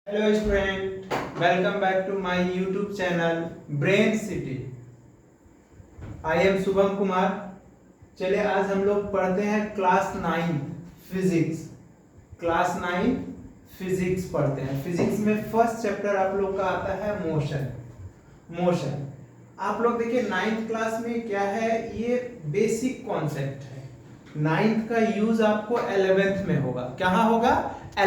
Hello student, welcome back to my YouTube channel Brain City. I am Shubham Kumar. चलिए आज हम लोग पढ़ते हैं क्लास 9 फिजिक्स. क्लास 9 फिजिक्स पढ़ते हैं. फिजिक्स में फर्स्ट चैप्टर आप लोग का आता है मोशन. आप लोग देखिए 9th क्लास में क्या है, ये बेसिक कॉन्सेप्ट है. 9th का यूज आपको 11th में होगा. कहाँ होगा?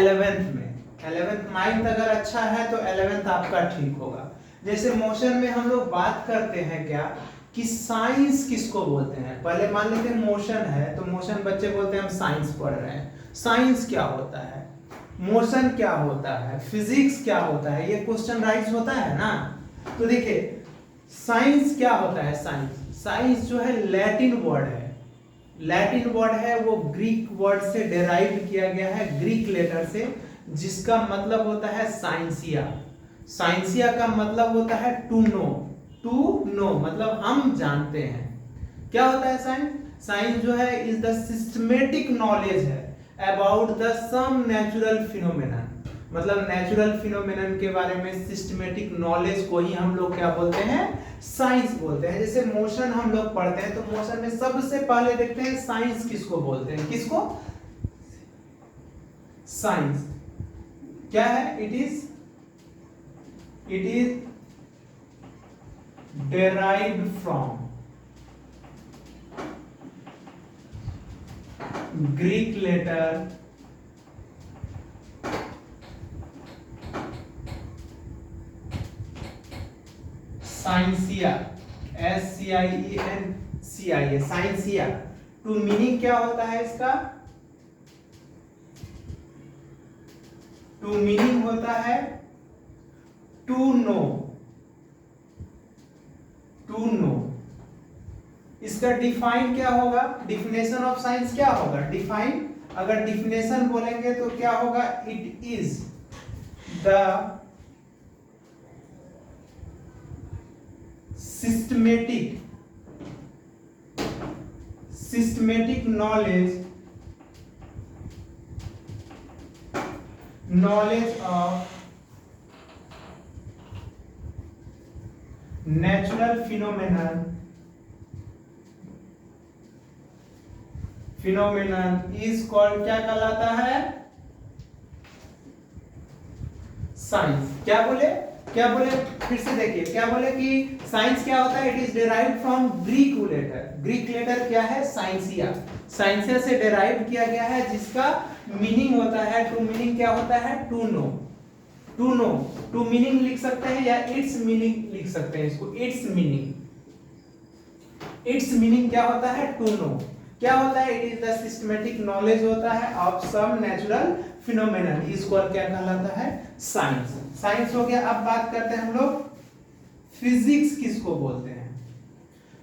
11th में. 11th 9th अगर अच्छा है तो 11th आपका ठीक होगा. जैसे मोशन में हम लोग बात करते हैं क्या कि साइंस किसको बोलते हैं. पहले मान लेते हैं मोशन है तो मोशन बच्चे बोलते हैं हम साइंस पढ़ रहे हैं. साइंस क्या होता है, मोशन क्या होता है, फिजिक्स क्या होता है, ये क्वेश्चन राइज होता है ना. तो देखिए साइंस क्या होता है. साइंस जो है लैटिन वर्ड है. वो ग्रीक वर्ड से डेराइव किया गया है, ग्रीक लेटर से, जिसका मतलब होता है साइंसिया का मतलब होता है टू नो मतलब हम जानते हैं. क्या होता है साइंस जो है इज द सिस्टमेटिक नॉलेज है about the some natural phenomenon. Natural नेचुरल फिनोमेनन के बारे में सिस्टमेटिक नॉलेज को ही हम लोग क्या बोलते हैं, साइंस बोलते हैं. जैसे मोशन हम लोग पढ़ते हैं तो मोशन में सबसे पहले देखते हैं साइंस किसको बोलते हैं. किसको? साइंस क्या है? It is derived from Greek letter scientia, SCIENCIA, scientia. To meaning क्या होता है इसका? टू मीनिंग होता है टू नो. इसका डिफाइन क्या होगा? डिफिनेशन ऑफ साइंस क्या होगा? डिफाइन अगर डिफिनेशन बोलेंगे तो क्या होगा? It is the systematic knowledge of natural phenomenon is called, क्या कहलाता है? साइंस. क्या बोले फिर से देखिए क्या बोले कि साइंस क्या होता है? It is derived from Greek letter क्या है? साइंसिया से डेराइव किया गया है, जिसका मीनिंग होता है टू मीनिंग क्या होता है? टू मीनिंग लिख सकते हैं या इट्स मीनिंग लिख सकते हैं इसको. इट्स मीनिंग क्या होता है? To know. क्या होता है? It is the systematic knowledge होता है ऑफ सम नेचुरल फिनोमेनन. इसको क्या कहलाता है? साइंस हो गया. अब बात करते हैं हम लोग फिजिक्स किसको बोलते हैं.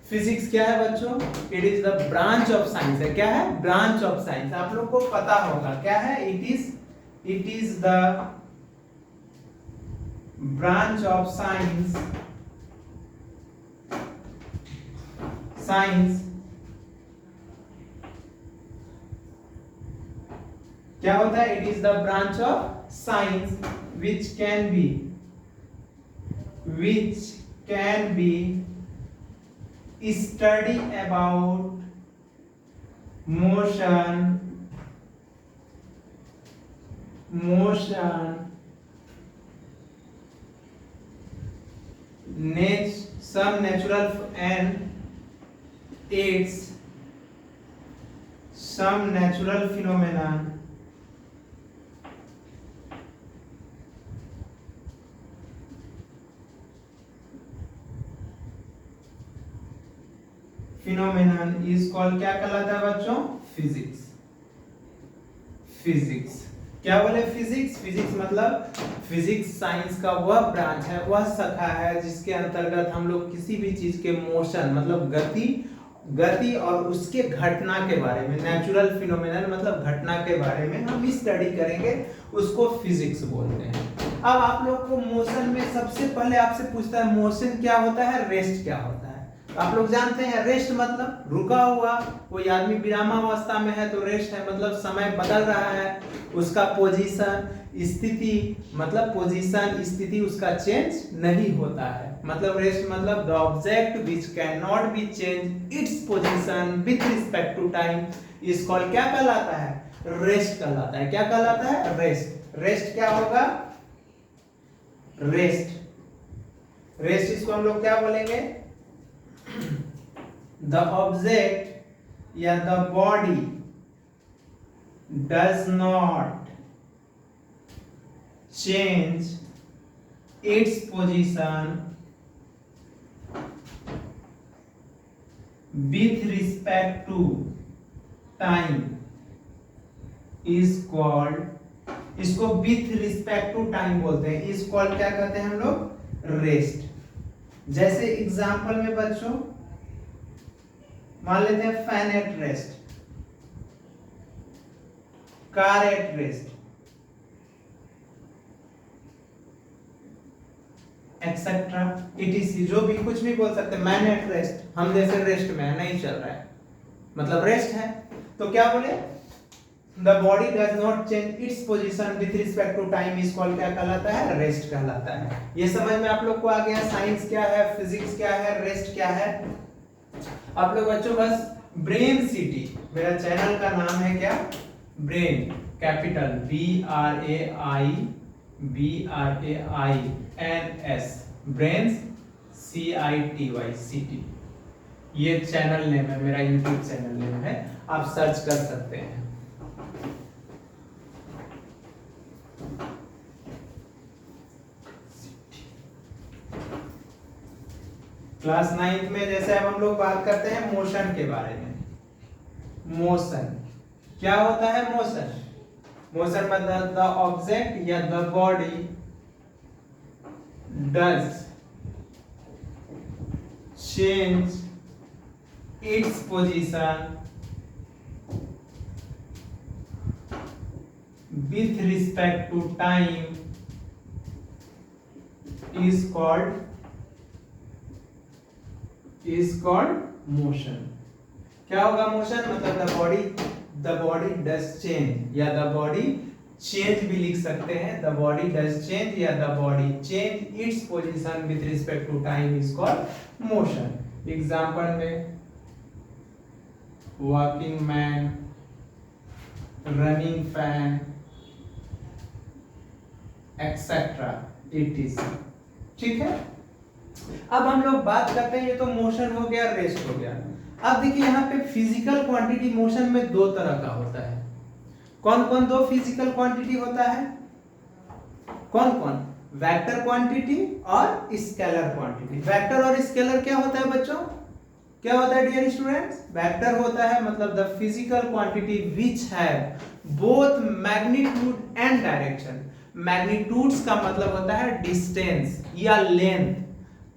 फिजिक्स क्या है बच्चों? It is the branch of science है. क्या है? Branch of science. आप लोग को पता होगा क्या है. It is the branch of science क्या होता है? It is the branch of science which can be study about motion, some natural and its some natural phenomenon is called, क्या कहलाता है बच्चों? फिजिक्स. क्या बोले? फिजिक्स मतलब फिजिक्स साइंस का वह ब्रांच है, वह शाखा है जिसके अंतर्गत हम लोग किसी भी चीज के मोशन मतलब गति और उसके घटना के बारे में, नेचुरल फिनोमेनन मतलब घटना के बारे में हम स्टडी करेंगे, उसको फिजिक्स बोलते हैं. अब आप लोग को मोशन में सबसे पहले आपसे पूछता है मोशन क्या होता है, रेस्ट क्या होता है. आप लोग जानते हैं रेस्ट मतलब रुका हुआ, कोई आदमी विरामावस्था में है तो रेस्ट है, मतलब समय बदल रहा है, उसका पोजीशन स्थिति मतलब पोजीशन, स्थिति उसका चेंज नहीं होता है। मतलब रेस्ट मतलब the object which can not be change its position with respect to time is called, क्या कहलाता है? रेस्ट कहलाता है। क्या कहलाता है? रेस्ट। रेस्ट क्या होगा? रेस्ट। रेस्ट इसको हम लोग क्या बोलेंगे? द ऑब्जेक्ट या the body does not change its position with respect to time is called, इसको with respect to time बोलते हैं, is called क्या कहते हैं हम लोग? रेस्ट। जैसे एग्जांपल में बच्चों मान लेते हैं fan at rest, car at rest, etcetera etc., जो भी कुछ भी बोल सकते हैं। मैन एट रेस्ट, हम जैसे रेस्ट में है, नहीं चल रहा है, मतलब रेस्ट है। तो क्या बोले? The body does not change its position with respect to time is called, क्या कहलाता है? रेस्ट कहलाता है। ये समझ में आप लोग को आ गया? साइंस क्या है, फिजिक्स क्या है, रेस्ट क्या है? आप लोग बच्चों बस ब्रेन सिटी, मेरा चैनल का नाम है क्या? Brain, capital BRAINS, brains, CITY, ये चैनल नेम है मेरा, यूट्यूब चैनल नेम है, आप सर्च कर सकते हैं। क्लास 9th में जैसे अब हम लोग बात करते हैं मोशन के बारे में। मोशन क्या होता है? मोशन, मोशन मतलब द ऑब्जेक्ट या the body does change its position with respect to time is called motion। क्या होगा मोशन? मतलब the body does change, या the body change भी लिख सकते हैं, the body does change या the body change its position with respect to time is called motion। Example में walking man, running fan, etcetera etc। ठीक है, अब हम लोग बात करते हैं, ये तो मोशन हो गया, रेस्ट हो गया। अब देखिए यहाँ पे फिजिकल क्वांटिटी मोशन में दो तरह का होता है। कौन कौन दो फिजिकल क्वांटिटी होता है? कौन कौन? वेक्टर क्वांटिटी और स्केलर क्वांटिटी। वेक्टर और स्केलर क्या होता है बच्चों? क्या होता है डियर स्टूडेंट्स? वेक्टर होता है मतलब the physical quantity which have both magnitude and direction. Magnitudes का मतलब होता है डिस्टेंस या लेंथ,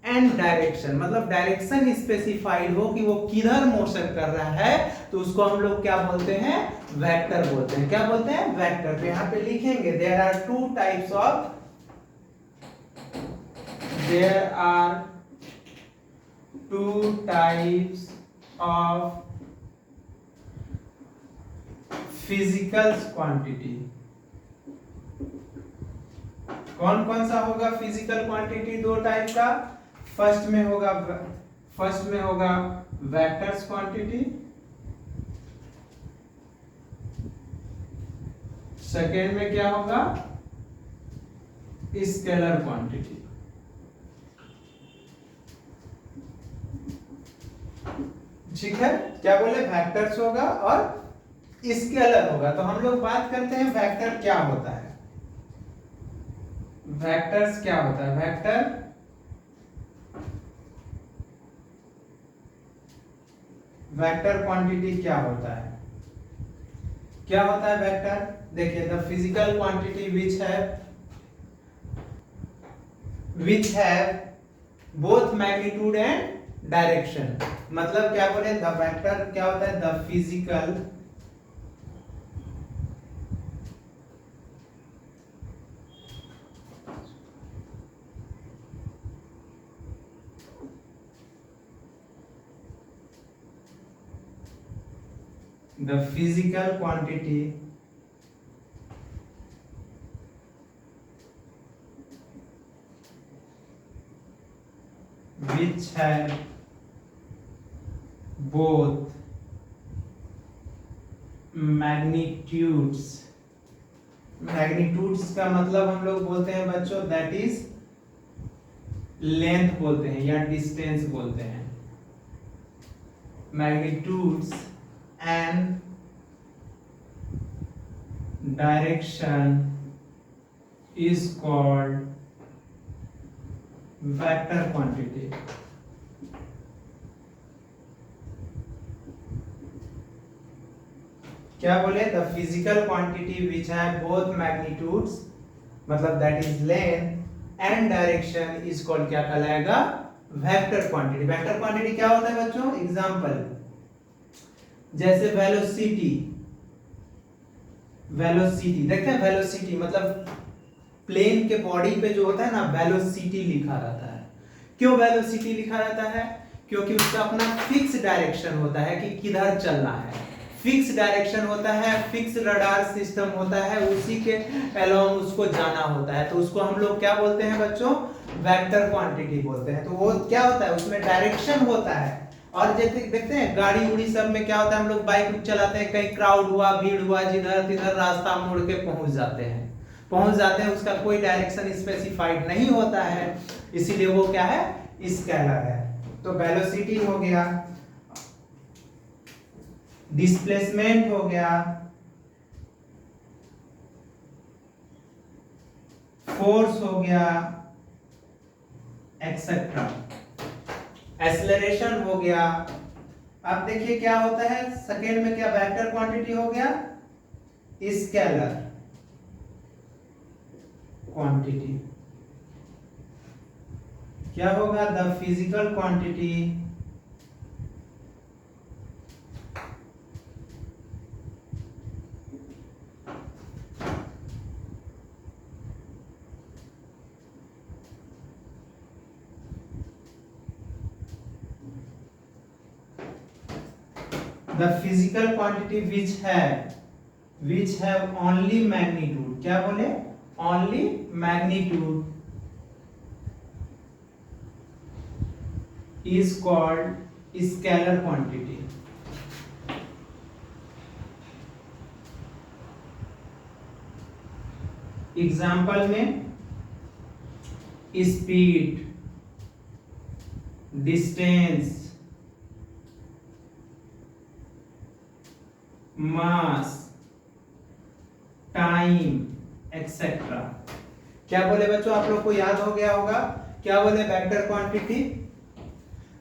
एंड डायरेक्शन मतलब डायरेक्शन स्पेसिफाइड हो कि वो किधर मोशन कर रहा है, तो उसको हम लोग क्या बोलते हैं? वेक्टर बोलते हैं। क्या बोलते हैं? वेक्टर। तो यहाँ पे लिखेंगे there are two types of physical quantity. कौन कौन सा होगा फिजिकल क्वांटिटी? दो टाइप का। फर्स्ट में होगा वेक्टर्स क्वांटिटी, सेकेंड में क्या होगा? Scalar quantity. ठीक है, क्या बोले? वेक्टर्स होगा और स्केलर होगा। तो हम लोग बात करते हैं वेक्टर क्या होता है। वेक्टर्स क्या होता है? वेक्टर क्वांटिटी क्या होता है? क्या होता है वेक्टर? देखिए the physical quantity which have both magnitude and direction. मतलब क्या बोले? द वेक्टर क्या होता है? The physical quantity which have both magnitudes, magnitudes का मतलब हम लोग बोलते हैं बच्चों दैट इज लेंथ बोलते हैं या डिस्टेंस बोलते हैं। Magnitudes and direction is called vector quantity. क्या बोले? The physical quantity which have both magnitudes मतलब that is length and direction is called क्या कहलाएगा? Vector quantity. वेक्टर क्वांटिटी क्या होता है बच्चों? एग्जांपल जैसे वेलोसिटी, वेलोसिटी देखते हैं, वेलोसिटी मतलब प्लेन के बॉडी पे जो होता है ना वेलोसिटी लिखा रहता है। क्यों वेलोसिटी लिखा रहता है? क्योंकि उसका अपना फिक्स डायरेक्शन होता है कि किधर चलना है, फिक्स डायरेक्शन होता है, फिक्स रडार सिस्टम होता है, उसी के अलोंग उसको जाना होता है। तो उसको हम लोग क्या बोलते हैं बच्चों? वेक्टर क्वांटिटी बोलते हैं। तो वो क्या होता है? उसमें डायरेक्शन होता है। और जैसे देखते हैं गाड़ी उड़ी सब में क्या होता है, हम लोग बाइक चलाते हैं, कहीं क्राउड हुआ, भीड़ हुआ, जिधर तिधर रास्ता मोड़ के पहुंच जाते हैं, उसका कोई डायरेक्शन स्पेसिफाइड नहीं होता है, इसीलिए वो क्या है? स्केलर है। तो वेलोसिटी हो गया, डिस्प्लेसमेंट हो गया, फोर्स हो गया, एक्सेट्रा, एक्सेलरेशन हो गया। अब देखिए क्या होता है सेकेंड में, क्या वेक्टर क्वांटिटी हो गया? Scalar quantity. क्या होगा? The physical quantity the physical quantity which have only magnitude, क्या बोले? only magnitude is called scalar quantity। Example में स्पीड, डिस्टेंस, मास, टाइम एक्सेट्रा। क्या बोले बच्चों? आप लोग को याद हो गया होगा। क्या बोले? Vector quantity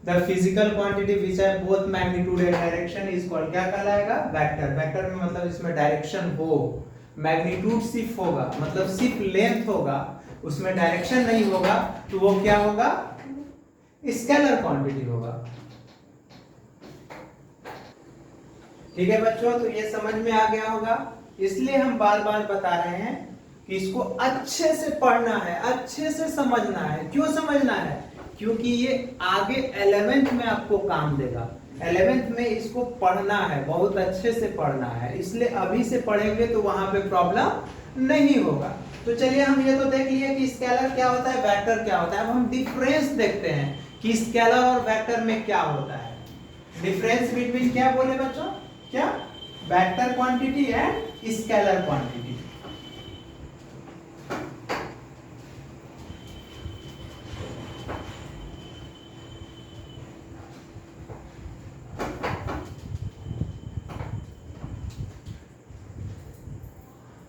the physical quantity which have both magnitude and direction is called क्या कहलाएगा? वेक्टर। वेक्टर में मतलब इसमें डायरेक्शन हो, मैग्नीट्यूड सिर्फ होगा मतलब सिर्फ लेंथ होगा, उसमें डायरेक्शन नहीं होगा, तो वो क्या होगा? स्केलर क्वांटिटी होगा। ठीक है बच्चों, तो ये समझ में आ गया होगा। इसलिए हम बार बार बता रहे हैं कि इसको अच्छे से पढ़ना है, अच्छे से समझना है। क्यों समझना है? क्योंकि ये आगे 11th में आपको काम देगा। 11th में इसको पढ़ना है, बहुत अच्छे से पढ़ना है, इसलिए अभी से पढ़ेंगे तो वहां पे प्रॉब्लम नहीं होगा। तो चलिए हम ये तो देख लिए कि स्केलर क्या होता है, वेक्टर क्या होता है। अब हम डिफरेंस देखते हैं कि स्केलर और वेक्टर में क्या होता है। डिफरेंस बिटवीन क्या बोले बच्चों? क्या? Vector quantity and scalar quantity.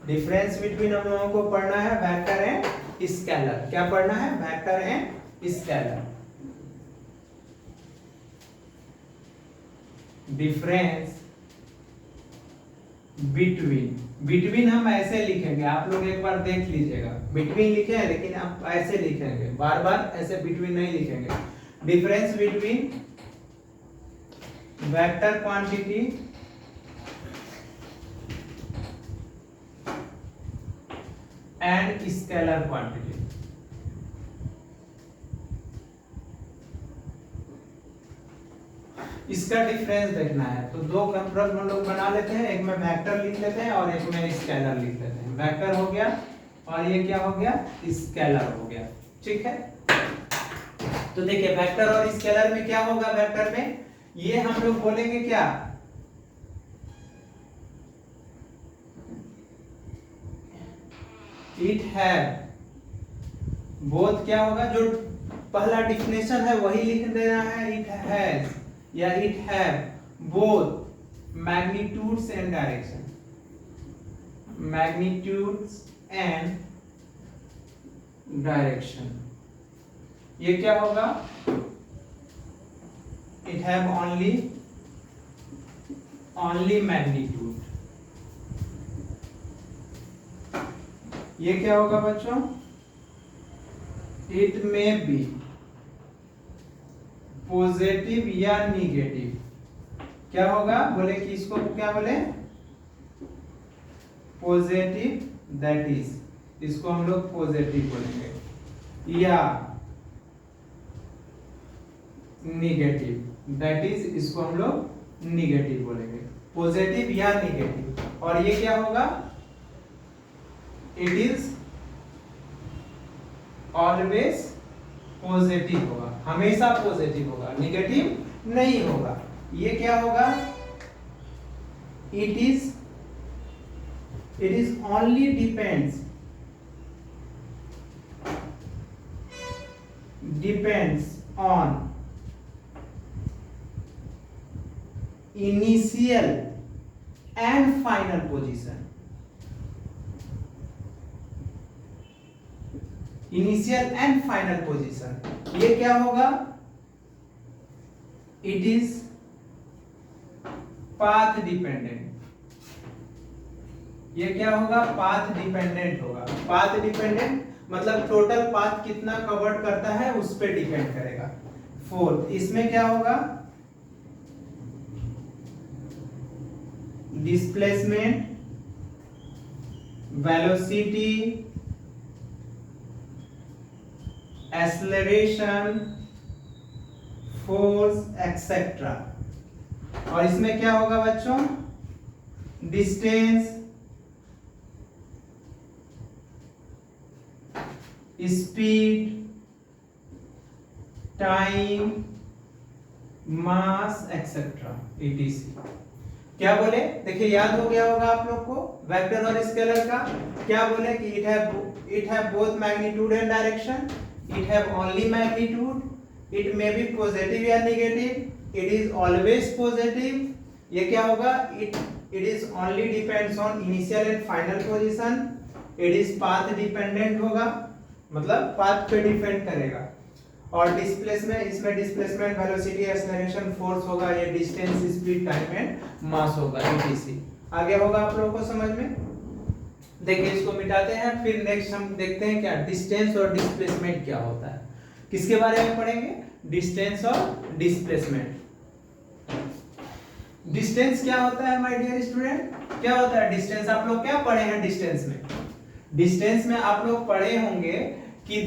Difference between हम लोगों को पढ़ना है वेक्टर एंड स्केलर। क्या पढ़ना है? Vector and scalar. Difference between हम ऐसे लिखेंगे, आप लोग एक बार देख लीजिएगा। बिटवीन लिखे हैं लेकिन आप ऐसे लिखेंगे, बार बार ऐसे बिटवीन नहीं लिखेंगे। Difference between vector quantity and scalar quantity. इसका डिफरेंस देखना है तो दो कंट्रोल हम लोग बना लेते हैं, एक में वेक्टर लिख लेते हैं और एक में स्केलर लिख लेते हैं। वेक्टर हो गया और ये क्या हो गया? स्केलर हो गया। ठीक है। तो देखिए वेक्टर और स्केलर में क्या होगा, वेक्टर में ये हम लोग बोलेंगे क्या, इट हैव, बोथ क्या होगा, जो पहला डिफिनेशन है वही लिख देना है, इट हैज या it have both magnitudes and direction, magnitudes and direction. ये क्या होगा, इट हैव ओनली मैग्नीट्यूड। ये क्या होगा बच्चों, इट में बी पॉजिटिव या निगेटिव। क्या होगा, बोले कि इसको क्या बोले, पॉजिटिव, दैट इज, इसको हम लोग पॉजिटिव बोलेंगे, या निगेटिव, दैट इज, इसको हम लोग निगेटिव बोलेंगे, पॉजिटिव या निगेटिव। और ये क्या होगा, इट इज ऑलवेज पॉजिटिव होगा, हमेशा पॉजिटिव होगा, निगेटिव नहीं होगा। ये क्या होगा, it is only depends on initial and final position, initial and final position. ये क्या होगा, इट इज पाथ डिपेंडेंट। ये क्या होगा, पाथ डिपेंडेंट होगा। पाथ डिपेंडेंट मतलब टोटल पाथ कितना कवर करता है उस पे डिपेंड करेगा। फोर्थ, इसमें क्या होगा, displacement, velocity, acceleration, force etcetera. और इसमें क्या होगा बच्चों, डिस्टेंस, स्पीड, टाइम, मास एक्सेट्रा, etc। क्या बोले, देखिए याद हो गया होगा आप लोग को वेक्टर और स्केलर का। क्या बोले कि it have both magnitude and direction, it have only magnitude, it may be positive या negative, it is always positive. ये क्या होगा, it is only depends on initial and final position, it is path dependent होगा, मतलब path पे depend करेगा। और displacement, इसमें डिस्प्लेसमेंट, वेलोसिटी, एक्सेलरेशन, फोर्स होगा, ये distance, speed, time and mass होगा, etc। आगे होगा आप लोगों को समझ में। देखिए इसको मिटाते हैं, फिर नेक्स्ट हम देखते हैं क्या डिस्टेंस और डिस्प्लेसमेंट क्या होता है। किसके बारे में पढ़ेंगे, डिस्टेंस और डिस्प्लेसमेंट। डिस्टेंस क्या होता है माय डियर स्टूडेंट, क्या होता है डिस्टेंस, आप लोग क्या पढ़े हैं डिस्टेंस में। डिस्टेंस में आप लोग पढ़े होंगे कि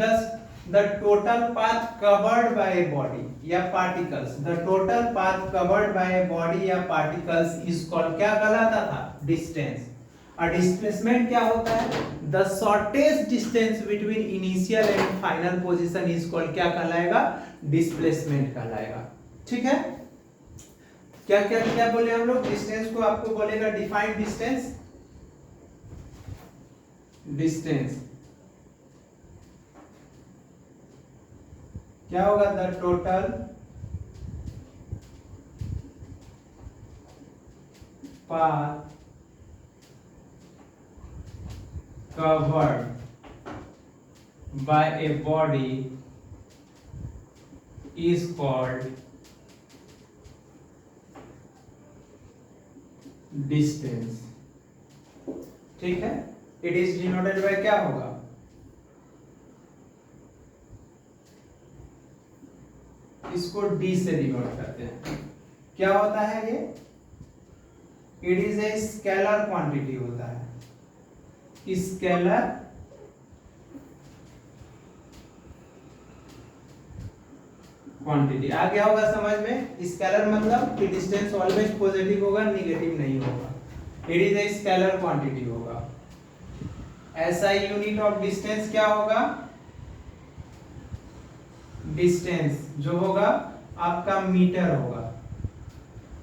the total path covered by a body या particles, the total path covered by a body या particles is called, क्या कहलाता था, distance। और displacement क्या होता है, the shortest distance between initial and final position is called, क्या कहलाएगा, displacement कहलाएगा। ठीक है, क्या क्या क्या बोले हम लोग, डिस्टेंस को आपको बोलेगा डिफाइंड डिस्टेंस, डिस्टेंस क्या होगा, the total path covered by a body is called distance। ठीक है, इट इज डिनोटेड बाय क्या होगा, इसको डी से डिनोट करते हैं। क्या होता है ये, it is a scalar quantity होता है, स्केलर क्वांटिटी। आ गया होगा समझ में, स्केलर मतलब कि डिस्टेंस ऑलवेज पॉजिटिव होगा, नेगेटिव नहीं होगा, it is a scalar quantity होगा। ऐसा यूनिट ऑफ डिस्टेंस क्या होगा, डिस्टेंस जो होगा आपका मीटर होगा।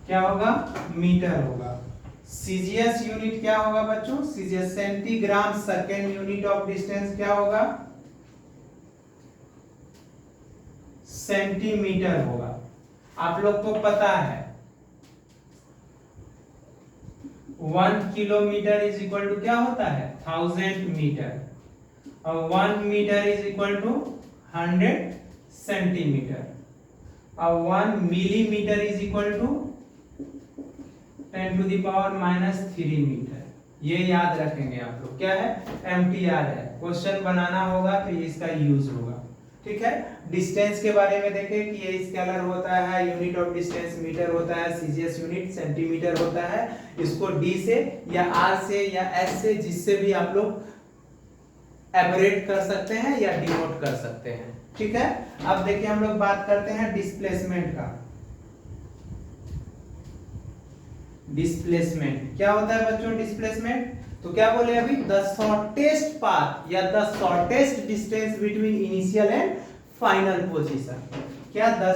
क्या होगा? मीटर होगा। सीजीएस यूनिट क्या होगा बच्चों? CGS centigram second unit of distance क्या होगा? सेंटीमीटर होगा। आप लोग को पता है 1 किलोमीटर इज इक्वल टू क्या होता है? 1000 मीटर, और 1 metre is equal to 100 centimetre, और 1 millimetre is equal to 10 to the power -3 metre. ये याद रखेंगे आप लोग। क्या है? एमटीआर है। क्वेश्चन बनाना होगा तो इसका यूज होगा। ठीक है। डिस्टेंस के बारे में देखें कि ये स्केलर होता है, यूनिट ऑफ डिस्टेंस मीटर होता है, सीजीएस यूनिट सेंटीमीटर होता है। इसको डी से या आर से या एस से जिससे भी आप लोग एबरेट कर सकते हैं या डिनोट कर सकते हैं। ठीक है। अब देखिए हम लोग बात करते हैं डिस्प्लेसमेंट का। डिस्प्लेसमेंट क्या होता है बच्चों? डिस्प्लेसमेंट तो क्या बोले अभी? द शॉर्टेस्ट पाथ या the shortest distance between initial and final position. क्या? The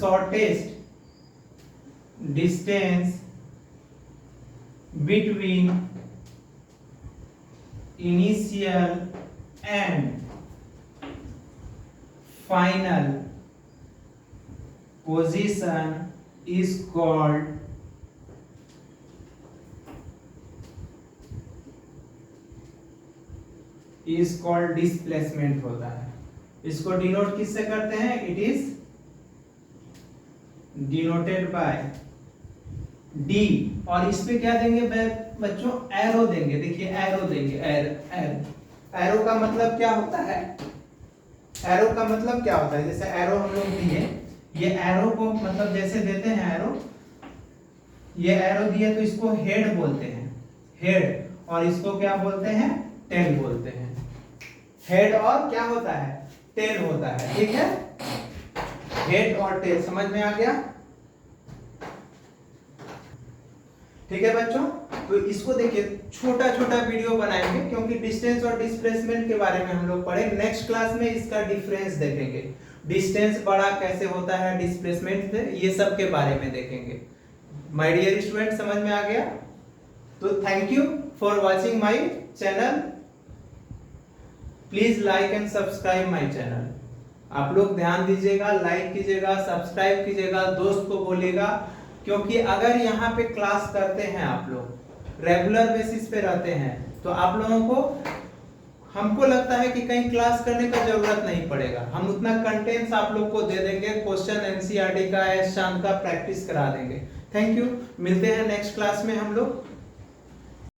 shortest distance between initial and final position is called displacement होता है। इसको डिनोट किससे करते हैं? It is denoted by D. और इस पे क्या देंगे बच्चों? एरो देंगे। देखिए एरो देंगे। एरो का मतलब क्या होता है? एरो का मतलब क्या होता है? जैसे एरो हम लोग दिए, ये एरो को मतलब जैसे देते हैं एरो, ये एरो दिए तो इसको हेड बोलते हैं, हेड। और इसको क्या बोलते हैं? टेल बोलते हैं। हेड और क्या होता है? टेल होता है। ठीक है। हेड और टेल समझ में आ गया? ठीक है बच्चों। तो इसको देखिए छोटा छोटा वीडियो बनाएंगे क्योंकि डिस्टेंस और डिस्प्लेसमेंट के बारे में हम लोग पढ़े। नेक्स्ट क्लास में इसका डिफरेंस देखेंगे। डिस्टेंस बड़ा कैसे होता है डिस्प्लेसमेंट से, ये सब के बारे में देखेंगे। माय डियर स्टूडेंट, समझ में आ गया? तो thank you for watching my channel. Please like and subscribe my channel. आप लोग ध्यान दीजिएगा, लाइक कीजिएगा, सब्सक्राइब कीजिएगा, दोस्त को बोलिएगा। क्योंकि अगर यहाँ पे क्लास करते हैं आप लोग, रेगुलर बेसिस पे रहते हैं, तो आप लोगों को, हमको लगता है कि कहीं क्लास करने का जरूरत नहीं पड़ेगा। हम उतना कंटेंट्स आप लोग को दे देंगे, क्वेश्चन एनसीईआरटी का, शाम का प्रैक्टिस करा देंगे। Thank you. मिलते हैं नेक्स्ट क्लास में हम लोग।